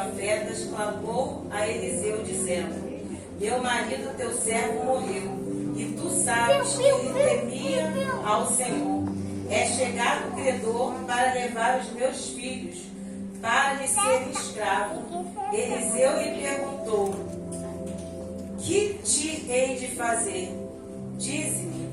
profetas, clamou a Eliseu, dizendo: meu marido, teu servo, morreu, e tu sabes que ele temia ao Senhor. É chegado o credor para levar os meus filhos, para lhe serem escravos. Eliseu lhe perguntou: que te hei de fazer? Dize-me,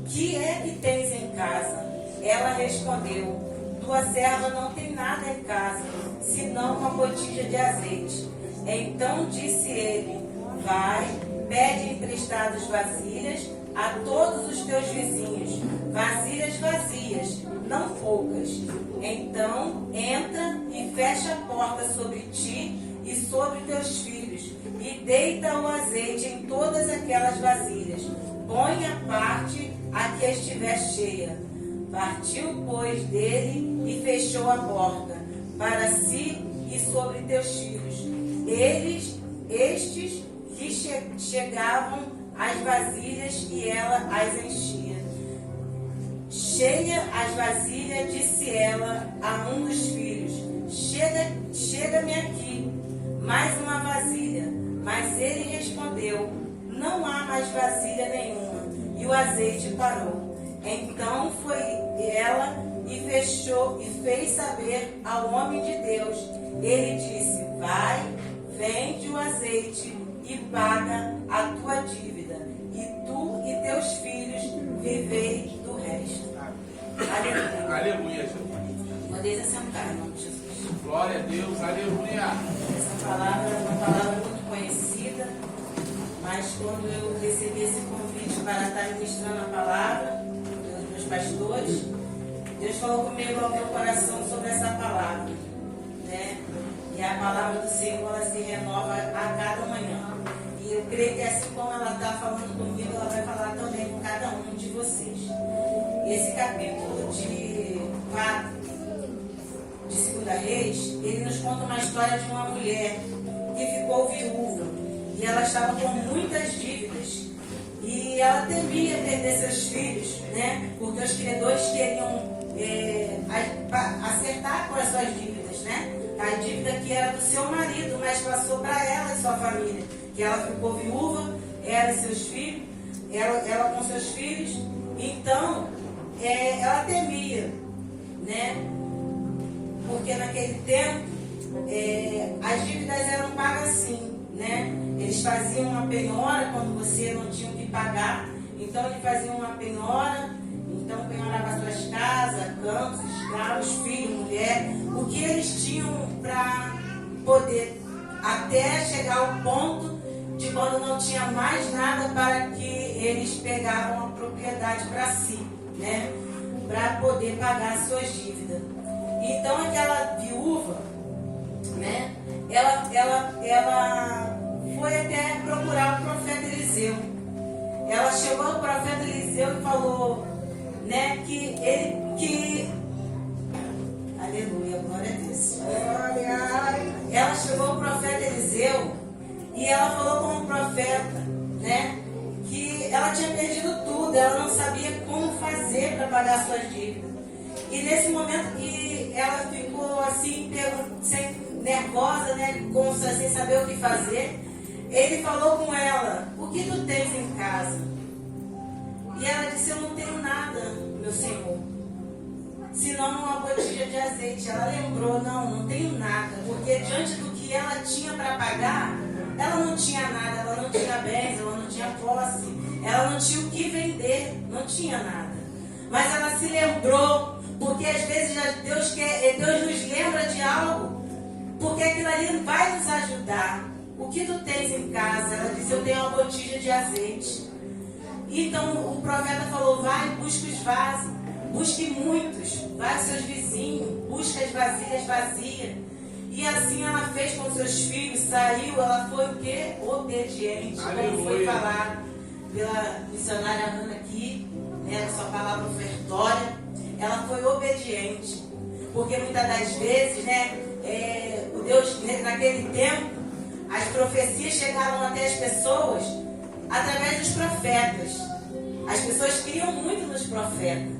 que é que tens em casa? Ela respondeu: tua serva não tem nada em casa, senão uma botija de azeite. Então disse ele: vai, pede emprestados vasilhas a todos os teus vizinhos, vasilhas vazias, não poucas. Então entra e fecha a porta sobre ti e sobre teus filhos, e deita o azeite em todas aquelas vasilhas. Põe à parte a que estiver cheia. Partiu, pois, dele e fechou a porta para si e sobre teus filhos. Estes que chegavam às vasilhas e ela as enchia. Cheia as vasilhas, disse ela a um dos filhos: chega-me aqui mais uma vasilha. Mas ele respondeu: não há mais vasilha nenhuma. E o azeite parou. Então foi ela e fechou e fez saber ao homem de Deus. Ele disse: vai, vende o azeite e paga a tua dívida, e tu e teus filhos vivei do resto. Aleluia. Aleluia, Jesus. Podeis assentar, em nome de Jesus. Glória a Deus, aleluia. Essa palavra é uma palavra muito conhecida, mas quando eu recebi esse convite para estar ministrando a palavra dos meus pastores, Deus falou comigo ao meu coração sobre essa palavra, né? E a palavra do Senhor, ela se renova a cada manhã. E eu creio que assim como ela está falando comigo, ela vai falar também com cada um de vocês. Esse capítulo de 4 de 2 Reis, ele nos conta uma história de uma mulher que ficou viúva. E ela estava com muitas dívidas. E ela temia perder seus filhos, né? Porque os credores queriam acertar com as suas dívidas, né? A dívida que era do seu marido, mas passou para ela e sua família. Que ela ficou viúva, ela e seus filhos, ela com seus filhos. Então, ela temia, né? Porque naquele tempo, as dívidas eram pagas assim, né? Eles faziam uma penhora quando você não tinha o que pagar. Então, eles faziam uma penhora. Então, penhorava suas casas, campos, escravos, filhos, mulher. O que eles tinham para poder, até chegar ao ponto de quando não tinha mais nada, para que eles pegavam a propriedade para si, né? Para poder pagar as suas dívidas. Então, aquela viúva, né? Ela foi até procurar o profeta Eliseu. Ela chegou ao profeta Eliseu e falou, né, aleluia, glória a Deus. Ela chegou ao profeta Eliseu e ela falou com o profeta, né, que ela tinha perdido tudo, ela não sabia como fazer para pagar suas dívidas. E nesse momento que ela ficou assim, nervosa, né, sem saber o que fazer, ele falou com ela: o que tu tens em casa? E ela disse: eu não tenho nada, meu senhor, senão uma botija de azeite. Ela lembrou: não tenho nada, porque diante do que ela tinha para pagar, ela não tinha nada, ela não tinha bens, ela não tinha posse, ela não tinha o que vender, não tinha nada. Mas ela se lembrou, porque às vezes Deus nos lembra de algo, porque aquilo ali vai nos ajudar. O que tu tens em casa? Ela disse: eu tenho uma botija de azeite. Então o profeta falou: vai, busca os vasos, busque muitos, vai aos seus vizinhos, busca as vasilhas vazias. E assim ela fez com seus filhos, saiu, ela foi o quê? Obediente. Como foi falado pela missionária Ana aqui, né, sua palavra ofertória, ela foi obediente. Porque muitas das vezes, né, o Deus, naquele tempo, as profecias chegavam até as pessoas através dos profetas. As pessoas criam muito nos profetas,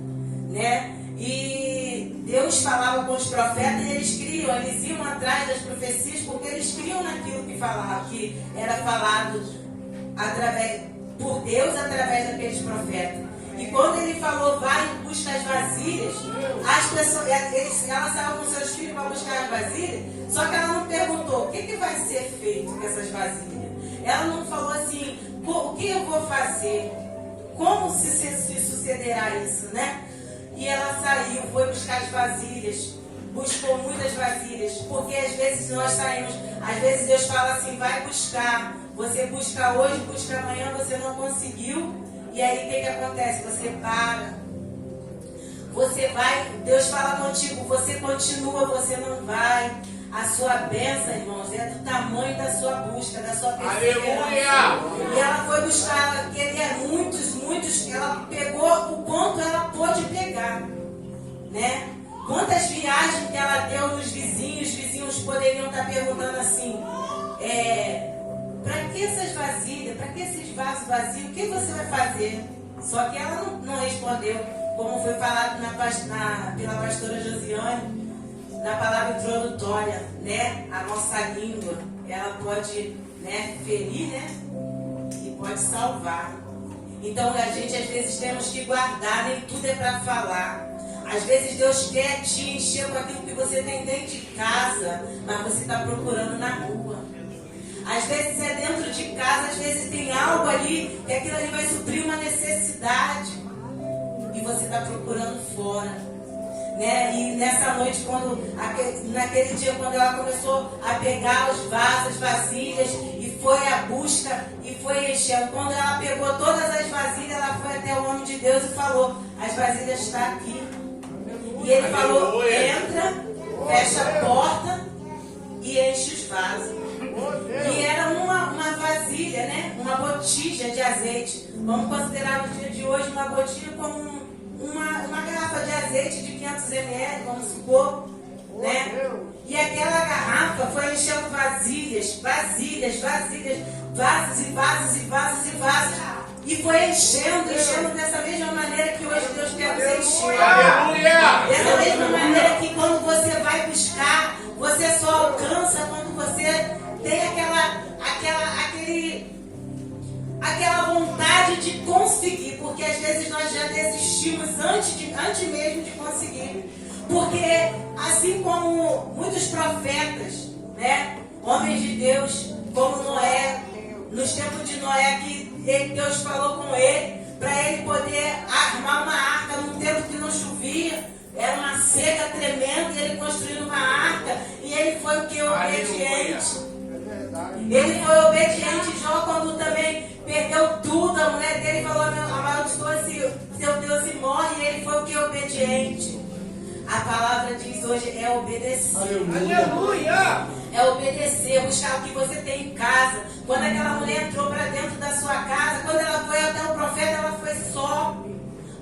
né? E Deus falava com os profetas e eles iam atrás das profecias porque eles criam naquilo que falava, que era falado por Deus através daqueles profetas. E quando ele falou, vai e busca as vasilhas, as pessoas, ela saiu com seus filhos para buscar as vasilhas, só que ela não perguntou o que vai ser feito com essas vasilhas. Ela não falou assim, o que eu vou fazer? Como se sucederá isso, né? E ela saiu, foi buscar as vasilhas, buscou muitas vasilhas, porque às vezes nós saímos, às vezes Deus fala assim, vai buscar, você busca hoje, busca amanhã, você não conseguiu, e aí o que acontece? Você para, você vai, Deus fala contigo, você continua, você não vai. A sua bênção, irmãos, é do tamanho da sua busca, da sua perseverança. E ela foi buscar, ela queria muitos, ela pegou o quanto ela pôde pegar, né? Quantas viagens que ela deu nos vizinhos, os vizinhos poderiam estar perguntando assim, para que essas vasilhas, para que esses vasos vazios, o que você vai fazer? Só que ela não respondeu, como foi falado pela pastora Josiane, na palavra introdutória, né? A nossa língua, ela pode, né, ferir, né? E pode salvar. Então a gente às vezes temos que guardar, nem tudo é para falar. Às vezes Deus quer te encher com aquilo que você tem dentro de casa, mas você está procurando na rua. Às vezes é dentro de casa, às vezes tem algo ali, que aquilo ali vai suprir uma necessidade. E você está procurando fora. Né? E nessa noite, naquele dia, quando ela começou a pegar os vasos, as vasilhas, e foi à busca, e foi enchendo. Quando ela pegou todas as vasilhas, ela foi até o homem de Deus e falou, as vasilhas estão aqui. E ele falou, entra, fecha a porta e enche os vasos. E era uma vasilha, né? Uma botija de azeite. Vamos considerar no dia de hoje uma botija como uma garrafa de azeite de 500 ml, vamos supor, né? E aquela garrafa foi enchendo vasilhas, vasos. E foi enchendo dessa mesma maneira que hoje Deus quer nos encher. Aleluia! Dessa mesma maneira que quando você vai buscar, você só alcança quando você tem aquela vontade de conseguir, porque às vezes nós já desistimos antes mesmo de conseguir. Porque assim como muitos profetas, né, homens de Deus, como Noé, nos tempos de Noé, que Deus falou com ele, para ele poder armar uma arca num tempo que não chovia, era uma seca tremenda, e ele construindo uma arca, e ele foi o que? Obediente. Ele foi obediente. Jó, quando também perdeu tudo, a mulher dele falou, amaldiçoa-se seu Deus e morre, e ele foi o que? Obediente. A palavra diz hoje é obedecer. Aleluia! É obedecer, buscar o que você tem em casa. Quando aquela mulher entrou para dentro da sua casa, quando ela foi até o profeta, ela foi só.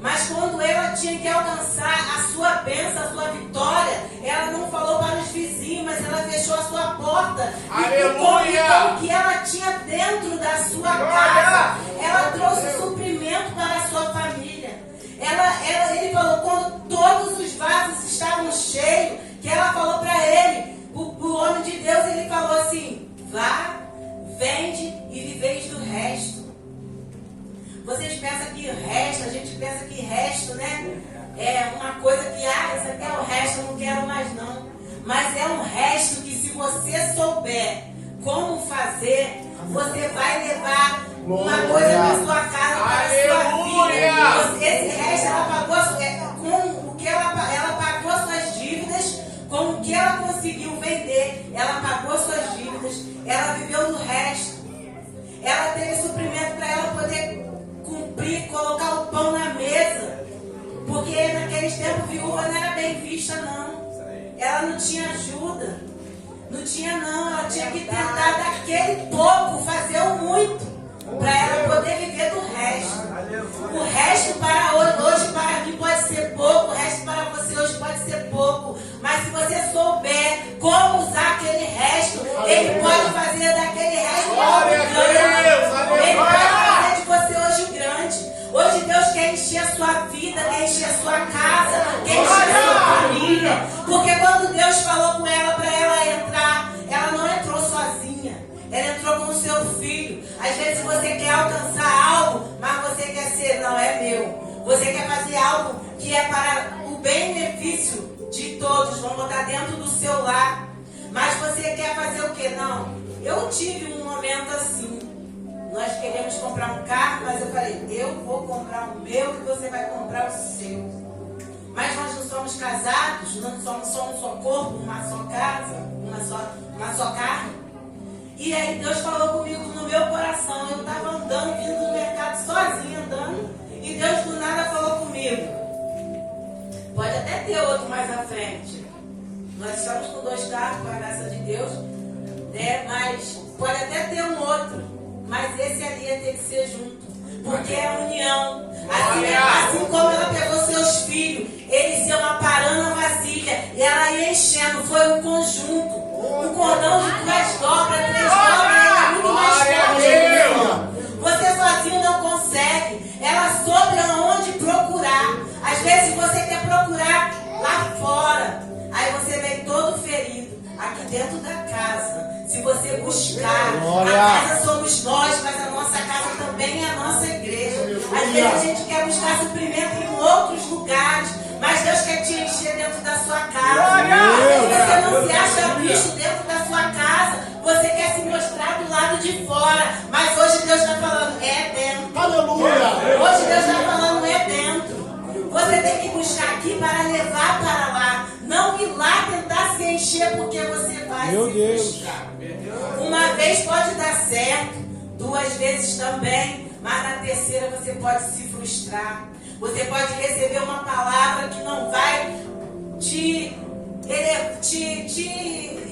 Mas quando ela tinha que alcançar a sua bênção, a sua vitória, ela não falou para os vizinhos, mas ela fechou a sua porta. Aleluia! E com o que ela tinha dentro da sua casa, ela trouxe suprimento para a sua família. Ele falou, quando todos os vasos estavam cheios, que ela falou para ele, o homem de Deus, ele falou assim, vá, vende e viveis do resto. Vocês pensam que resto, a gente pensa que resto, né? É uma coisa que, isso aqui é o resto, eu não quero mais não. Mas é um resto que se você souber como fazer, você vai levar uma coisa da sua casa para a sua vida. Esse resto, ela pagou, com o que ela pagou suas dívidas, com o que ela conseguiu vender, ela pagou suas dívidas, ela viveu do resto. Ela teve suprimento para ela poder cumprir, colocar o pão na mesa. Porque naqueles tempos viúva não era bem vista, não. Ela não tinha ajuda. Não tinha, não. Ela tinha que tentar daquele pouco fazer o muito para ela poder viver do resto. O resto para hoje para mim pode ser pouco, o resto para você hoje pode ser pouco. Mas se você souber como usar aquele resto, ele pode fazer daquele resto algo grande. Ele pode fazer de você hoje grande. Hoje Deus quer encher a sua vida, quer encher a sua casa, quer encher a sua família. Deus falou com ela para ela entrar. Ela não entrou sozinha. Ela entrou com o seu filho. Às vezes você quer alcançar algo, mas você quer ser, não é meu. Você quer fazer algo que é para o benefício de todos. Vão botar dentro do seu lar. Mas você quer fazer o quê? Não. Eu tive um momento assim. Nós queremos comprar um carro, mas eu falei, eu vou comprar o meu e você vai comprar o seu. Mas nós não somos casados, não somos só um só corpo, uma só casa, uma só carne. E aí Deus falou comigo no meu coração. Eu estava andando, vindo no mercado sozinha, andando. E Deus do nada falou comigo. Pode até ter outro mais à frente. Nós estamos com 2 carros, com a graça de Deus. Né? Mas pode até ter um outro. Mas esse ali ia ter que ser junto. Porque é a união. Assim como ela pegou seus filhos, eles iam aparando a vasilha e ela ia enchendo. Foi um conjunto. Um cordão de 2 dobras, 3 dobras, é muito mais forte. Você sozinho não consegue. Ela soube aonde procurar. Às vezes você quer procurar lá fora. Aí você vem todo ferido. Aqui dentro da casa. Se você buscar, a casa somos nós, mas a nossa casa também é a nossa igreja. Às vezes a gente quer buscar suprimento em outros lugares, mas Deus quer te encher dentro da sua casa. Você não se acha bicho dentro da sua casa, você quer se mostrar do lado de fora, mas hoje Deus está falando, é dentro. Aleluia! Hoje Deus está falando, é dentro. Você tem que buscar aqui para levar para lá. Não ir lá tentar se encher porque você vai se frustrar. Uma vez pode dar certo, 2 vezes também, mas na terceira você pode se frustrar. Você pode receber uma palavra que não vai te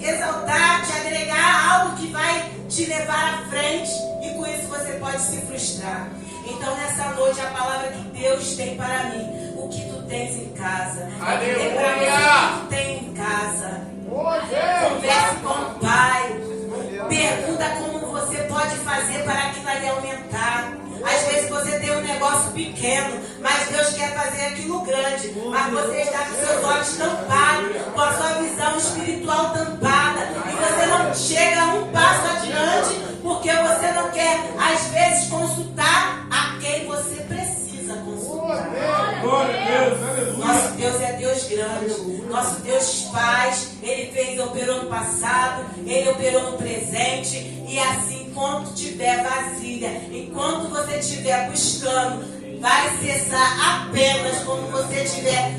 exaltar, te agregar algo que vai te levar à frente. E com isso você pode se frustrar. Então nessa noite a palavra que Deus tem para mim. O que tu tens em casa. Aleluia! Para você, o que tu tem em casa. Converse com o Pai. Pergunta como você pode fazer para aquilo ali aumentar. Às vezes você tem um negócio pequeno, mas Deus quer fazer aquilo grande. Mas você está com seus olhos tampados, com a sua visão espiritual tampada. E você não chega um passo adiante, porque você não quer, às vezes, consultar a quem você precisa consultar. Nosso Deus é Deus grande. Nosso Deus faz. Ele operou no passado, Ele operou no presente. E assim, enquanto tiver vasilha, enquanto você estiver buscando, vai cessar apenas quando você estiver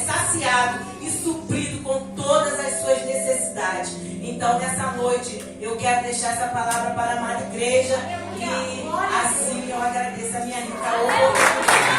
saciado e suprido com todas as suas necessidades. Então, nessa noite, eu quero deixar essa palavra para a amada igreja. E assim eu agradeço a minha rica oportunidade.